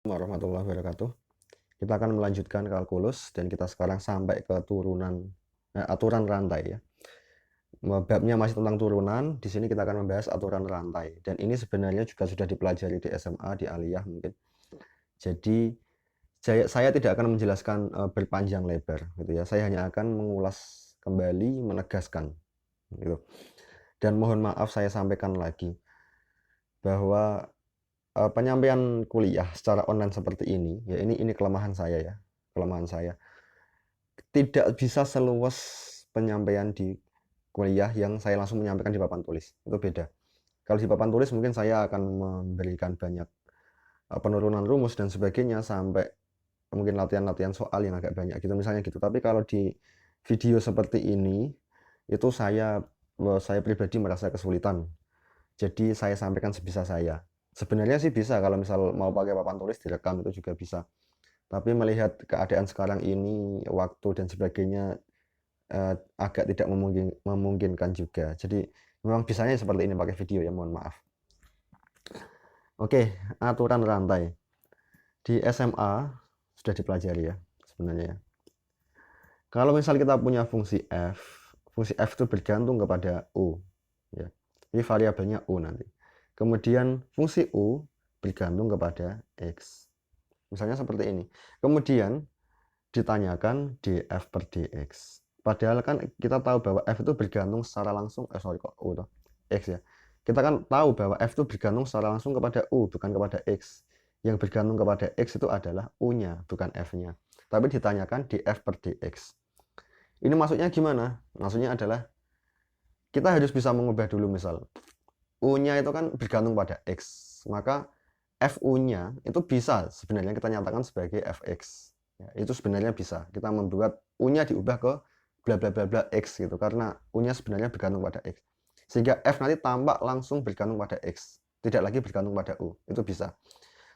Warahmatullahi wabarakatuh. Kita akan melanjutkan kalkulus dan kita sekarang sampai ke aturan rantai ya. Babnya masih tentang turunan. Di sini kita akan membahas aturan rantai. Dan ini sebenarnya juga sudah dipelajari di SMA, di aliyah mungkin. Jadi saya tidak akan menjelaskan berpanjang lebar gitu ya. Saya hanya akan mengulas kembali, menegaskan gitu. Dan mohon maaf saya sampaikan lagi bahwa penyampaian kuliah secara online seperti ini, ya ini kelemahan saya ya, kelemahan saya. Tidak bisa seluas penyampaian di kuliah yang saya langsung menyampaikan di papan tulis, itu beda. Kalau di papan tulis mungkin saya akan memberikan banyak penurunan rumus dan sebagainya sampai mungkin latihan-latihan soal yang agak banyak gitu misalnya gitu. Tapi kalau di video seperti ini itu saya pribadi merasa kesulitan. Jadi saya sampaikan sebisa saya. Sebenarnya sih bisa kalau misal mau pakai papan tulis direkam itu juga bisa. Tapi melihat keadaan sekarang ini, waktu dan sebagainya agak tidak memungkinkan juga. Jadi memang bisanya seperti ini pakai video ya, mohon maaf. Oke, aturan rantai. Di SMA sudah dipelajari ya sebenarnya ya. Kalau misal kita punya fungsi f itu bergantung kepada u. Ya. Ini variabelnya u nanti. Kemudian fungsi u bergantung kepada x. Misalnya seperti ini. Kemudian ditanyakan df per dx. Padahal kan kita tahu bahwa f itu bergantung secara langsung, x ya. Kita kan tahu bahwa f itu bergantung secara langsung kepada u, bukan kepada x. Yang bergantung kepada x itu adalah u-nya, bukan f-nya. Tapi ditanyakan df per dx. Ini maksudnya gimana? Maksudnya adalah kita harus bisa mengubah dulu misal. U-nya itu kan bergantung pada x. Maka fu-nya itu bisa sebenarnya kita nyatakan sebagai fx. Ya, itu sebenarnya bisa. Kita membuat u-nya diubah ke bla bla bla bla x gitu karena u-nya sebenarnya bergantung pada x. Sehingga f nanti tampak langsung bergantung pada x, tidak lagi bergantung pada u. Itu bisa.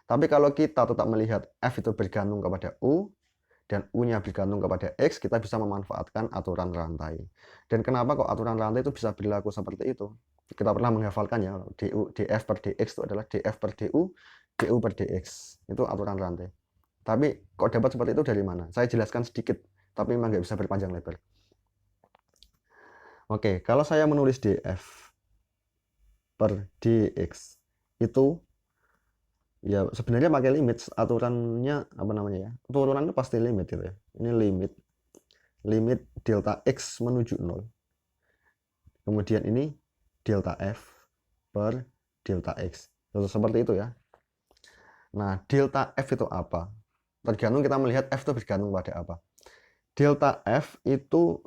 Tapi kalau kita tetap melihat f itu bergantung kepada u dan u-nya bergantung kepada x, kita bisa memanfaatkan aturan rantai. Dan kenapa kok aturan rantai itu bisa berlaku seperti itu? Kita pernah menghafalkan ya, df per dx itu adalah df per du, du per dx. Itu aturan rantai. Tapi kok dapat seperti itu dari mana? Saya jelaskan sedikit, tapi memang nggak bisa berpanjang lebar. Oke, kalau saya menulis df per dx itu ya sebenarnya pakai limit, aturannya apa namanya ya, turunan itu pasti limit gitu ya. Ini limit delta x menuju 0. Kemudian ini delta f per delta x. Seperti itu ya. Nah, delta f itu apa? Tergantung kita melihat f itu bergantung pada apa. Delta f itu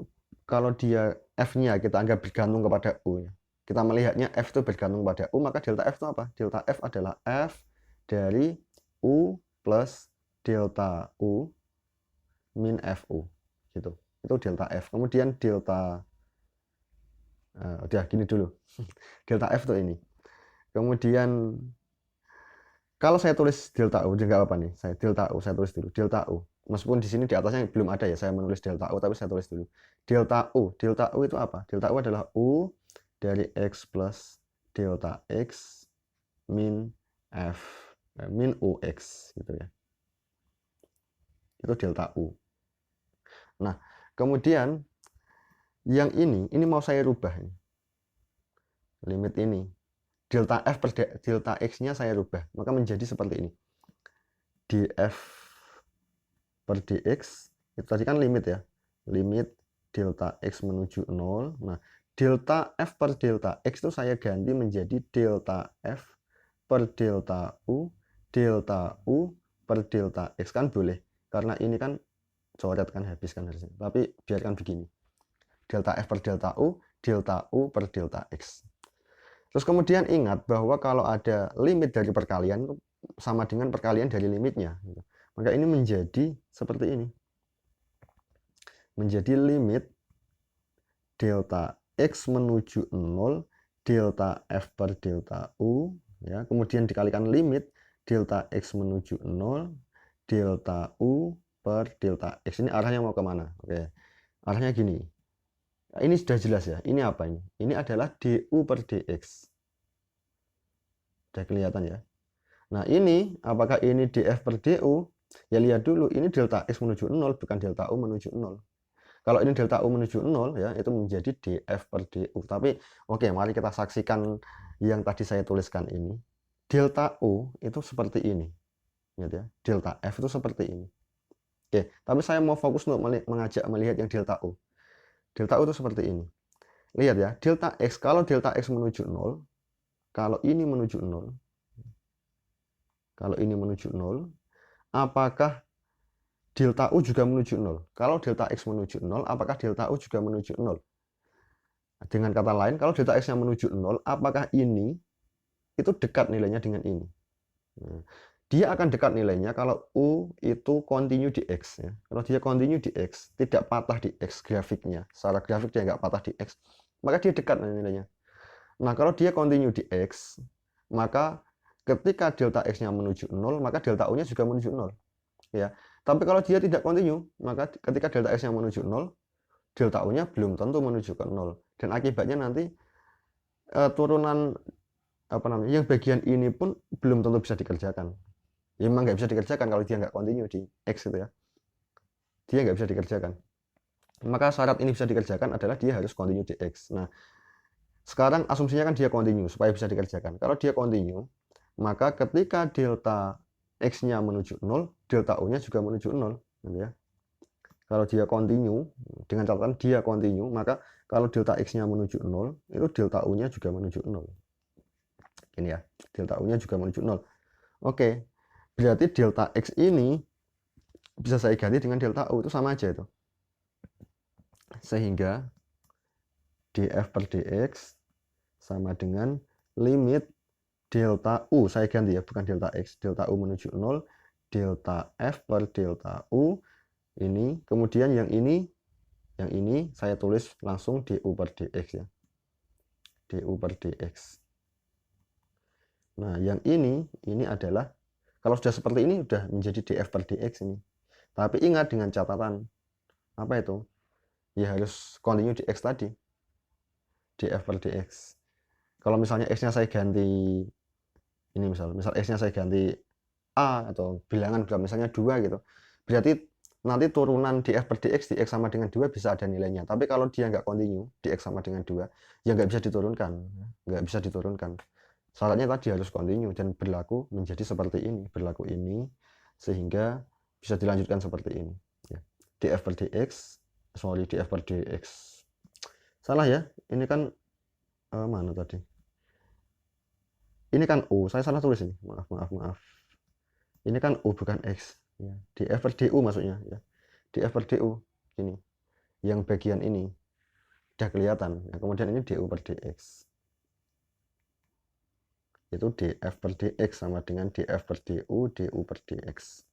kalau dia f-nya kita anggap bergantung kepada u ya. Kita melihatnya f itu bergantung pada u, maka delta f itu apa? Delta f adalah f dari u plus delta u min fu gitu. Itu delta f. Kemudian delta udah gini dulu. Delta f itu ini. Kemudian kalau saya tulis delta u, nggak apa nih. Saya tulis dulu delta u. Meskipun di sini di atasnya belum ada ya, saya menulis delta u, tapi saya tulis dulu. Delta u itu apa? Delta u adalah u dari x plus delta x min min ux gitu ya. Itu delta u. Nah, kemudian yang ini mau saya rubah ini. Limit ini. Delta f per delta x-nya saya rubah, maka menjadi seperti ini. Df per dx itu tadi kan limit ya, limit delta x menuju 0. Nah, delta f per delta x itu saya ganti menjadi delta f per delta u per delta x. Kan boleh, karena ini kan coret kan, habis kan harusnya, tapi biarkan begini, delta f per delta u per delta x. Terus kemudian ingat bahwa kalau ada limit dari perkalian itu sama dengan perkalian dari limitnya. Maka ini menjadi seperti ini. Menjadi limit delta x menuju 0, delta f per delta u, ya, kemudian dikalikan limit delta x menuju 0, delta u per delta x. Ini arahnya mau kemana? Oke, arahnya gini. Ini sudah jelas ya. Ini apa ini? Ini adalah du per dx. Sudah kelihatan ya. Nah ini apakah ini df per du? Ya lihat dulu, ini delta x menuju 0 bukan delta u menuju 0. Kalau ini delta u menuju 0 ya itu menjadi df per du. Tapi oke, mari kita saksikan yang tadi saya tuliskan ini. Delta u itu seperti ini. Lihat ya, delta f itu seperti ini. Oke, tapi saya mau fokus untuk mengajak melihat yang delta u. Delta u itu seperti ini. Lihat ya, delta x, kalau delta x menuju 0, kalau ini menuju 0, kalau ini menuju 0, apakah delta U juga menuju 0? Kalau delta X menuju 0, apakah delta U juga menuju 0? Dengan kata lain, kalau delta X-nya menuju 0, apakah ini itu dekat nilainya dengan ini? Nah, dia akan dekat nilainya kalau U itu continue di X. Ya. Kalau dia continue di X, tidak patah di X grafiknya. Secara grafik dia nggak patah di X, maka dia dekat nilainya. Nah, kalau dia continue di X, maka ketika delta X-nya menuju 0, maka delta U-nya juga menuju 0. Ya. Tapi kalau dia tidak continue, maka ketika delta X-nya menuju 0, delta U-nya belum tentu menuju ke 0. Dan akibatnya nanti turunan yang bagian ini pun belum tentu bisa dikerjakan. Ya, memang nggak bisa dikerjakan kalau dia nggak continue di X itu ya. Dia nggak bisa dikerjakan. Maka syarat ini bisa dikerjakan adalah dia harus continue di X. Nah, sekarang asumsinya kan dia continue supaya bisa dikerjakan. Kalau dia continue, maka ketika delta X-nya menuju 0, delta U-nya juga menuju 0. Gitu ya. Kalau dia continue, dengan catatan dia continue, maka kalau delta X-nya menuju 0, itu delta U-nya juga menuju 0. Ini ya, delta U-nya juga menuju 0. Oke, berarti delta X ini bisa saya ganti dengan delta U, itu sama aja itu. Sehingga df per dx sama dengan limit delta U, saya ganti ya, bukan delta X, delta U menuju 0, delta F per delta U, ini, kemudian yang ini saya tulis langsung du per dx ya, du per dx. Nah, yang ini adalah, kalau sudah seperti ini, sudah menjadi df per dx ini. Tapi ingat dengan catatan, apa itu? Ya harus continue di X tadi, df per dx. Kalau misalnya X-nya saya ganti, ini misal X-nya saya ganti A, atau bilangan misalnya 2 gitu, berarti nanti turunan df per dx di X sama dengan 2 bisa ada nilainya. Tapi kalau dia nggak continue di X sama dengan 2, ya nggak bisa diturunkan. Nggak bisa diturunkan. Syaratnya tadi harus continue dan berlaku menjadi seperti ini. Berlaku ini sehingga bisa dilanjutkan seperti ini. Ya. df per dx, df per dx. Salah ya, ini kan mana tadi? Ini kan U, saya salah tulis ini. Maaf. Ini kan U bukan X. Ya. df per du maksudnya. Ya. df per du. Ini. Yang bagian ini. Udah kelihatan. Ya, kemudian ini du per dx. Itu df per dx sama dengan df per du per dx.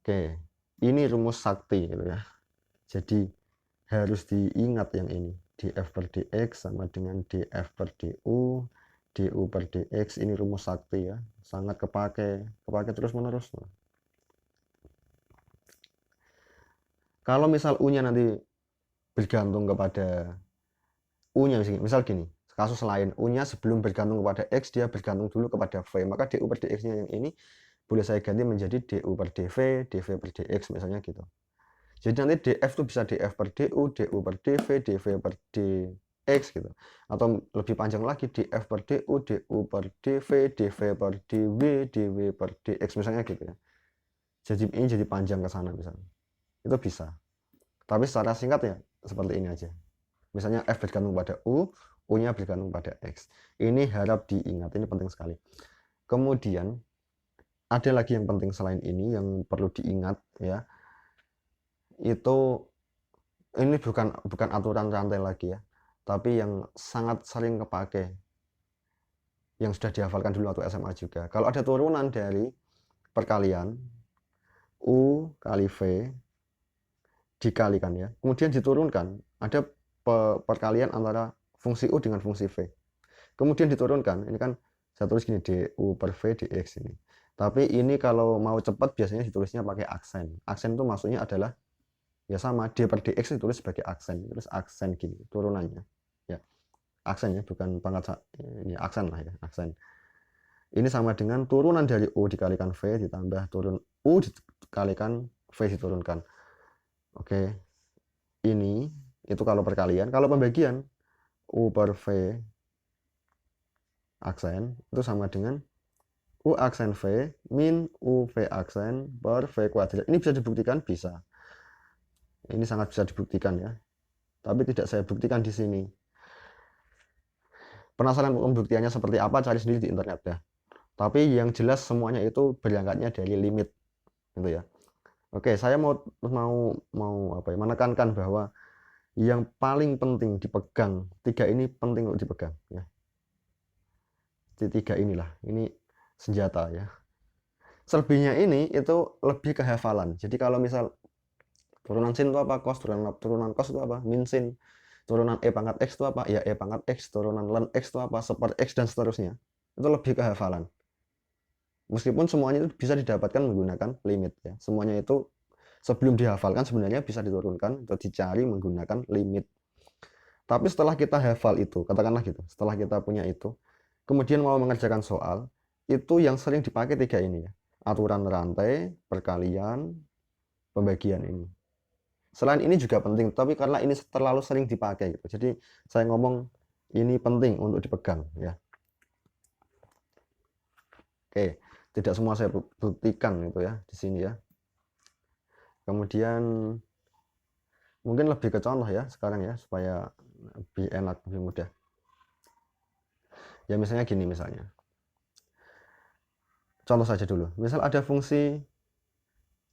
Oke. Ini rumus sakti gitu ya. Jadi harus diingat yang ini. df per dx sama dengan df per du per dx, ini rumus sakti ya, sangat kepake terus menerus. Kalau misal U nya nanti bergantung kepada U nya, misal gini, kasus lain, U nya sebelum bergantung kepada X dia bergantung dulu kepada V, maka du per dx nya yang ini boleh saya ganti menjadi du per dv, dv per dx misalnya gitu. Jadi nanti df itu bisa df per du per dv, dv per dx gitu. Atau lebih panjang lagi df per du per dv, dv per dw, dw per dx misalnya gitu ya. Jadi ini jadi panjang ke sana misalnya. Itu bisa. Tapi secara singkat ya seperti ini aja. Misalnya f bergantung pada u, u-nya bergantung pada x. Ini harap diingat, ini penting sekali. Kemudian ada lagi yang penting selain ini yang perlu diingat ya. Itu ini bukan aturan rantai lagi ya, tapi yang sangat sering kepake, yang sudah dihafalkan dulu waktu SMA juga. Kalau ada turunan dari perkalian U kali V dikalikan ya, kemudian diturunkan, ada perkalian antara fungsi U dengan fungsi V. Kemudian diturunkan, ini kan saya tulis gini, du per V dx ini. Tapi ini kalau mau cepat biasanya ditulisnya pakai aksen. Aksen itu maksudnya adalah ya sama, d per dx ditulis sebagai aksen, terus aksen gini turunannya ya, aksen ya, bukan pangkat ini, aksen lah ya, aksen. Ini sama dengan turunan dari U dikalikan V ditambah turun U dikalikan V diturunkan. Oke, ini itu kalau perkalian. Kalau pembagian, U per V aksen itu sama dengan U aksen V min UV aksen per V kuadrat. Ini bisa dibuktikan? Bisa. Ini sangat bisa dibuktikan ya. Tapi tidak saya buktikan di sini. Penasaran pembuktiannya seperti apa? Cari sendiri di internet ya. Tapi yang jelas semuanya itu berangkatnya dari limit, gitu ya. Oke, saya mau menekankan bahwa yang paling penting dipegang, tiga ini penting untuk dipegang ya. Tiga inilah, ini senjata ya. Selebihnya ini itu lebih ke hafalan. Jadi kalau misal turunan sin itu apa, cos, turunan cos itu apa, min sin, turunan e pangkat x itu apa, ya e pangkat x, turunan ln x itu apa, seper x dan seterusnya. Itu lebih ke hafalan. Meskipun semuanya itu bisa didapatkan menggunakan limit ya. Semuanya itu sebelum dihafalkan sebenarnya bisa diturunkan atau dicari menggunakan limit. Tapi setelah kita hafal itu, katakanlah gitu, setelah kita punya itu, kemudian mau mengerjakan soal, itu yang sering dipakai tiga ini ya. Aturan rantai, perkalian, pembagian ini. Selain ini juga penting, tapi karena ini terlalu sering dipakai gitu. Jadi saya ngomong ini penting untuk dipegang ya. Oke, tidak semua saya buktikan itu ya di sini ya. Kemudian mungkin lebih ke contoh ya sekarang ya supaya lebih enak, lebih mudah. Ya misalnya gini misalnya. Contoh saja dulu. Misal ada fungsi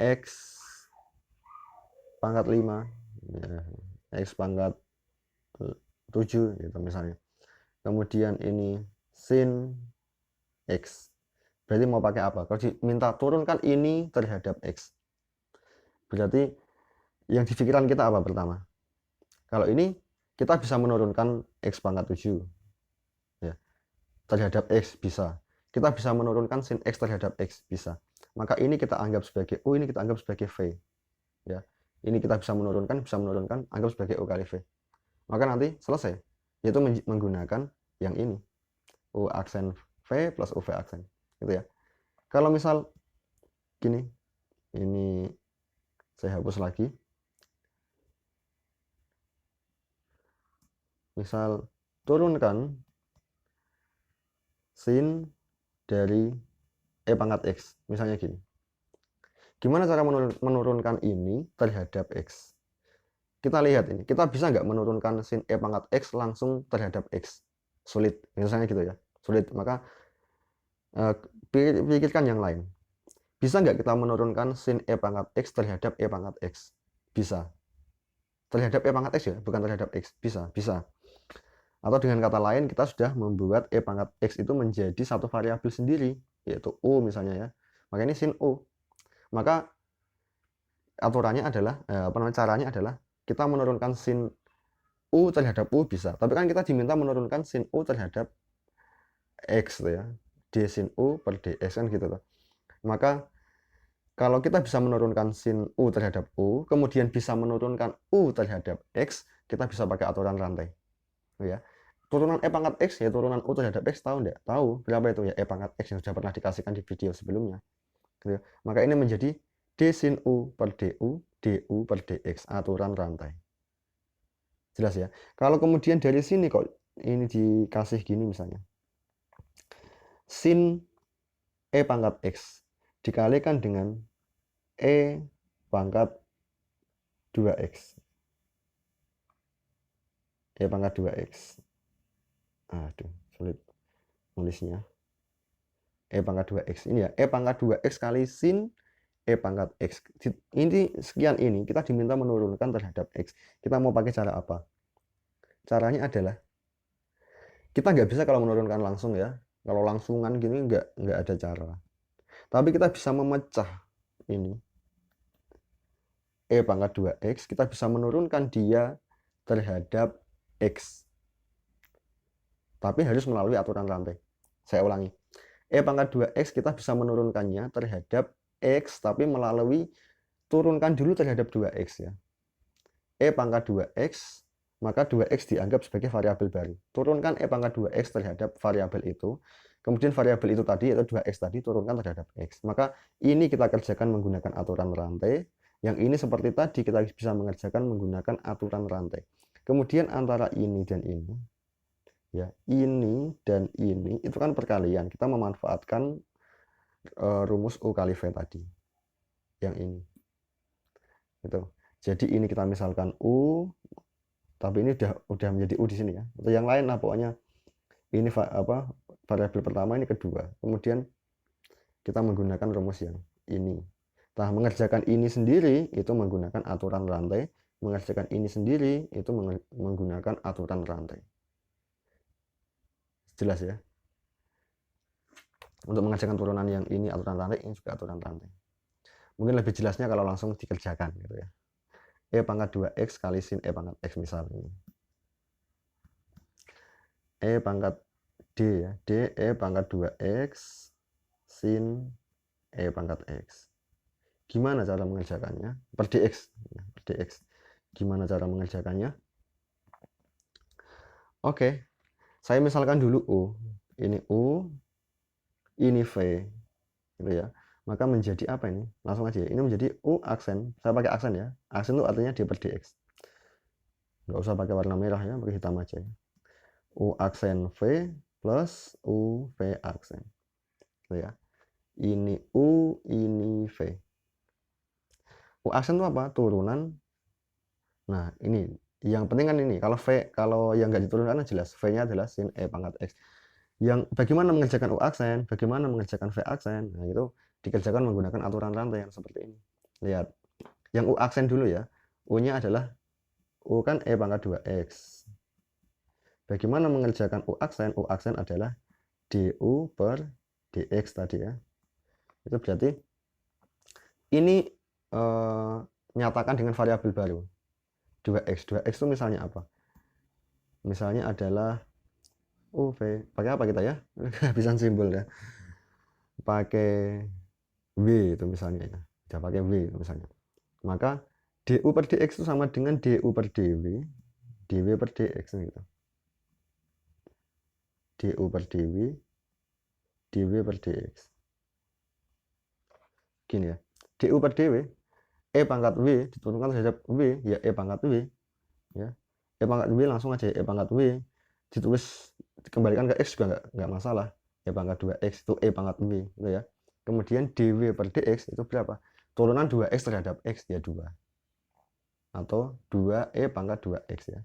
x pangkat 5 ya, x pangkat 7 gitu misalnya. Kemudian ini sin x. Berarti mau pakai apa? Kalau diminta turunkan ini terhadap x. Berarti yang di pikiran kita apa pertama? Kalau ini kita bisa menurunkan x pangkat 7 ya, terhadap x bisa. Kita bisa menurunkan sin x terhadap x bisa. Maka ini kita anggap sebagai U, ini kita anggap sebagai V. Ya. Ini kita bisa menurunkan, anggap sebagai U kali V. Maka nanti selesai. Yaitu menggunakan yang ini. U aksen V plus UV aksen. Gitu ya. Kalau misal gini, ini saya hapus lagi. Misal turunkan sin dari E pangkat X. Misalnya gini. Gimana cara menurunkan ini terhadap X? Kita lihat ini. Kita bisa nggak menurunkan sin E pangkat X langsung terhadap X? Sulit. Misalnya gitu ya. Sulit. Maka pikirkan yang lain. Bisa nggak kita menurunkan sin E pangkat X terhadap E pangkat X? Bisa. Terhadap E pangkat X ya, bukan terhadap X. Bisa. Bisa. Atau dengan kata lain, kita sudah membuat E pangkat X itu menjadi satu variabel sendiri, yaitu U misalnya ya. Maka ini sin U. Maka aturannya adalah, caranya adalah kita menurunkan sin U terhadap U bisa. Tapi kan kita diminta menurunkan sin U terhadap X ya. D sin U per dx kan gitu loh. Maka kalau kita bisa menurunkan sin U terhadap U, kemudian bisa menurunkan U terhadap X, kita bisa pakai aturan rantai. Ya. Turunan E pangkat X ya turunan U terhadap X, tahu enggak? Tahu berapa itu ya E pangkat X yang sudah pernah dikasihkan di video sebelumnya. Gitu. Maka ini menjadi D sin U per DU, DU per DX, aturan rantai. Jelas ya? Kalau kemudian dari sini kok ini dikasih gini misalnya. Sin E pangkat X dikalikan dengan E pangkat 2X. E pangkat 2X. Aduh, sulit nulisnya. E pangkat 2X. Ini ya, E pangkat 2X kali sin E pangkat X. Ini sekian ini, kita diminta menurunkan terhadap X. Kita mau pakai cara apa? Caranya adalah, kita nggak bisa kalau menurunkan langsung ya. Kalau langsungan gini nggak ada cara. Tapi kita bisa memecah ini. E pangkat 2X, kita bisa menurunkan dia terhadap X. Tapi harus melalui aturan rantai. Saya ulangi. E pangkat 2X kita bisa menurunkannya terhadap X, tapi melalui turunkan dulu terhadap 2X ya. E pangkat 2X maka 2x dianggap sebagai variabel baru. Turunkan e pangkat 2x terhadap variabel itu, kemudian variabel itu tadi, yaitu 2x tadi, turunkan terhadap x. Maka ini kita kerjakan menggunakan aturan rantai, yang ini seperti tadi kita bisa mengerjakan menggunakan aturan rantai. Kemudian antara ini dan ini, ya ini dan ini, itu kan perkalian. Kita memanfaatkan rumus U kali V tadi, yang ini. Gitu. Jadi ini kita misalkan U, tapi ini udah menjadi U di sini ya. Atau yang lain lah pokoknya. Ini variabel pertama, ini kedua. Kemudian kita menggunakan rumus yang ini. Nah, mengerjakan ini sendiri itu menggunakan aturan rantai, mengerjakan ini sendiri itu menggunakan aturan rantai. Jelas ya? Untuk mengerjakan turunan yang ini aturan rantai, ini juga aturan rantai. Mungkin lebih jelasnya kalau langsung dikerjakan gitu ya. E pangkat 2x kali sin E pangkat x misalnya. E pangkat D ya, D E pangkat 2x sin E pangkat x. Gimana cara mengerjakannya? Per dx. Per dx. Gimana cara mengerjakannya? Oke, saya misalkan dulu U. Ini U, ini V. Gitu ya. Maka menjadi apa ini? Langsung aja ya. Ini menjadi U aksen. Saya pakai aksen ya. Aksen itu artinya D per dx. Nggak usah pakai warna merah ya, pakai hitam aja ya. U aksen V plus U V aksen. Gitu ya. Ini U, ini V. U aksen itu apa? Turunan. Nah, ini yang penting kan ini. Kalau yang nggak diturunkan jelas V-nya adalah sin E pangkat X. Yang bagaimana mengerjakan U aksen, bagaimana mengerjakan V aksen. Nah, itu dikerjakan menggunakan aturan rantai yang seperti ini. Lihat. Yang U aksen dulu ya. U-nya adalah U kan E pangkat 2X. Bagaimana mengerjakan U aksen? U aksen adalah DU per DX tadi ya. Itu berarti ini nyatakan dengan variabel baru 2x. 2x itu misalnya apa? Misalnya adalah UV. Pakai apa kita ya? Kehabisan simbol ya. Pakai W itu misalnya ya. Kita pakai W itu misalnya. Maka DU per DX itu sama dengan DU per DW. DW per DX gitu. DU per DW. DW per DX. Gini ya. DU per DW. E pangkat W diturunkan terhadap W. Ya E pangkat W. Ya. E pangkat W langsung aja E pangkat W. Ditulis dikembalikan ke X juga nggak masalah. E pangkat 2X itu E pangkat W gitu ya. Kemudian dW per dx itu berapa? Turunan 2x terhadap x ya 2. Atau 2e pangkat 2x ya.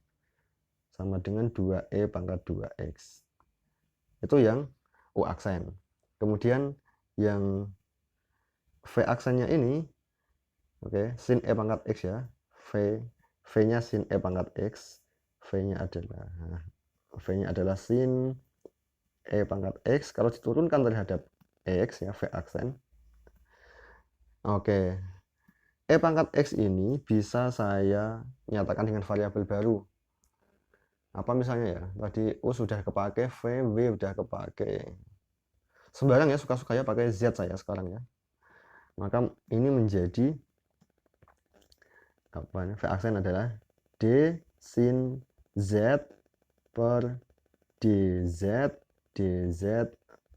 Sama dengan 2e pangkat 2x. Itu yang U aksen. Kemudian yang V aksennya ini oke, sin E pangkat x ya. V-nya sin E pangkat x. V-nya adalah sin E pangkat x. Kalau diturunkan terhadap x ya, V aksen. Oke. E pangkat x ini bisa saya nyatakan dengan variabel baru. Apa misalnya ya? Tadi U sudah kepake, V udah kepake. Sembarang ya, suka-suka ya pakai Z saya sekarang ya. Maka ini menjadi apa V aksen adalah D sin Z per DZ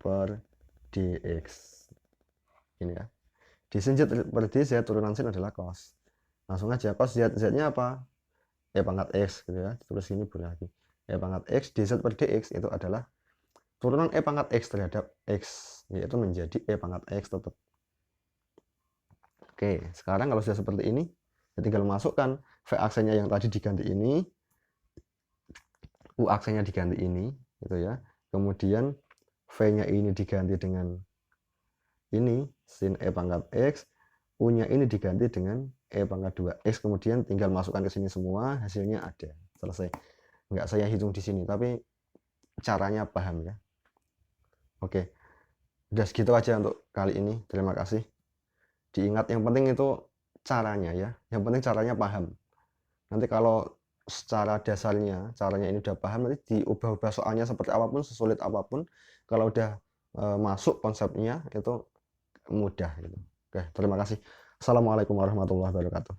per DX. Ini ya. D sin Z per DZ turunan sin adalah cos. Langsung aja cos Z-nya apa? E pangkat X gitu ya. Terus ini boleh lagi. E pangkat X dz per dx itu adalah turunan E pangkat X terhadap X. Yaitu menjadi E pangkat X tetap. Oke, sekarang kalau sudah seperti ini, ya tinggal masukkan V aksennya yang tadi diganti ini, U aksennya diganti ini, gitu ya. Kemudian V-nya ini diganti dengan ini, sin E pangkat X, U-nya ini diganti dengan E pangkat 2X, kemudian tinggal masukkan ke sini semua, hasilnya ada. Selesai. Nggak saya hitung di sini, tapi caranya paham ya. Oke, udah segitu aja untuk kali ini. Terima kasih. Diingat yang penting itu caranya ya. Yang penting caranya paham. Nanti kalau secara dasarnya, caranya ini udah paham, nanti diubah-ubah soalnya seperti apapun, sesulit apapun. Kalau udah masuk konsepnya itu mudah gitu. Oke, terima kasih. Assalamualaikum warahmatullahi wabarakatuh.